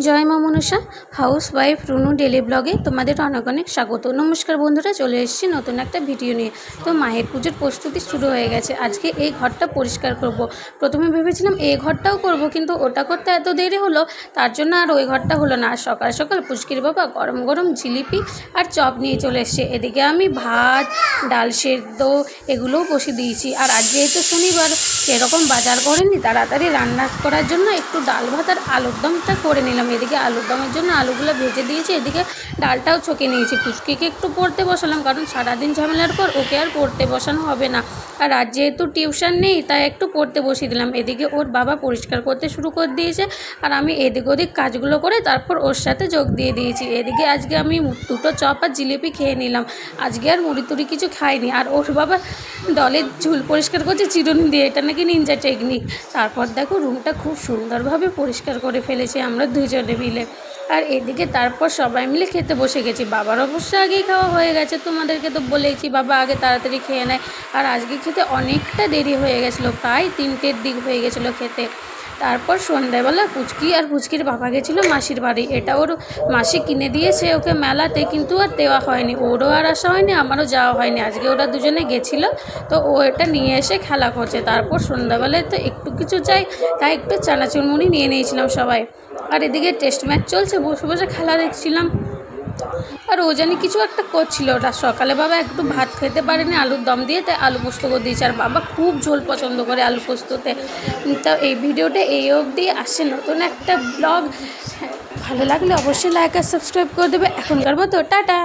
জয় মা Manasa house wife Runu daily ব্লগে তোমাদের অনেক অনেক স্বাগত। নমস্কার বন্ধুরা, চলে এসেছি নতুন একটা ভিডিও নিয়ে। তো মায়ের পুজোর প্রস্তুতি শুরু হয়ে গেছে। আজকে এই ঘরটা পরিষ্কার করব। প্রথমে ভেবেছিলাম এই ঘরটাও করব, কিন্তু ওটা করতে এত দেরি হলো, তার জন্য আর ওই ঘরটা হলো না। আর সকাল সকাল পুচকির বাবা গরম গরম জিলিপি আর চপ নিয়ে চলে এসছে। এদিকে আমি ভাত, ডাল সেদ্ধ এগুলোও বসে দিয়েছি। আর আজ যেহেতু শনিবার, সেরকম বাজার করেনি, তাড়াতাড়ি রান্না করার জন্য একটু ডাল ভাত আর আলুর দমটা করে নিলাম। এদিকে আলুর দমের জন্য আলুগুলো ভেজে দিয়েছি, এদিকে ডালটাও ছকে নিয়েছি। পুচকিকে একটু পড়তে বসালাম, কারণ সারাদিন ঝামেলার পর ওকে আর পড়তে বসানো হবে না। আর আজ যেহেতু টিউশন নেই, তাই একটু পড়তে বসিয়ে দিলাম। এদিকে ওর বাবা পরিষ্কার করতে শুরু করে দিয়েছে, আর আমি এদিক ওদিক কাজগুলো করে তারপর ওর সাথে যোগ দিয়ে দিয়েছি। এদিকে আজকে আমি দুটো চপ আর জিলিপি খেয়ে নিলাম। আজকে আর মুড়ি টুড়ি কিছু খাইনি। আর ওর বাবা দলের ঝুল পরিষ্কার করছে চিরুনি দিয়ে, এটা নাকি নিনজা টেকনিক। তারপর দেখো রুমটা খুব সুন্দরভাবে পরিষ্কার করে ফেলেছি আমরা দুজনে মিলে। আর এদিকে তারপর সবাই মিলে খেতে বসে গেছি। বাবার অবশ্য আগেই খাওয়া হয়ে গেছে, তোমাদেরকে তো বলেইছি বাবা আগে তাড়াতাড়ি খেয়ে নেয়। আর আজকে খেতে অনেকটা দেরি হয়ে গেছিলো, প্রায় 3টের দিক হয়ে গেছিলো খেতে। তারপর সন্ধ্যাবেলা পুচকি আর পুচকির বাবা গেছিলো মাসির বাড়ি। এটা ওর মাসি কিনে দিয়েছে ওকে মেলাতে, কিন্তু আর দেওয়া হয়নি। ওরও আর আসা হয়নি, আমারও যাওয়া হয়নি। আজকে ওরা দুজনে গেছিলো, তো ও এটা নিয়ে এসে খেলা করছে। তারপর সন্ধ্যাবেলায় তো একটু কিছু চাই, তাই একটু চানাচুর মুড়ি নিয়ে নিয়েছিলাম সবাই। আর এদিকে টেস্ট ম্যাচ চলছে, বসে বসে খেলা দেখছিলাম। আর ও জানি কিছু একটা করছিল। ওটা সকালে বাবা একটু ভাত খেতে পারেনি আলুর দম দিয়ে, তাই আলু পোস্ত করে দিয়েছে। আর বাবা খুব ঝোল পছন্দ করে আলু পোস্ততে। তো এই ভিডিওটা এই অবধি আসছে নতুন একটা ব্লগ। ভালো লাগলে অবশ্যই লাইক আর সাবস্ক্রাইব করে দেবে। এখনকার মতো টাটা।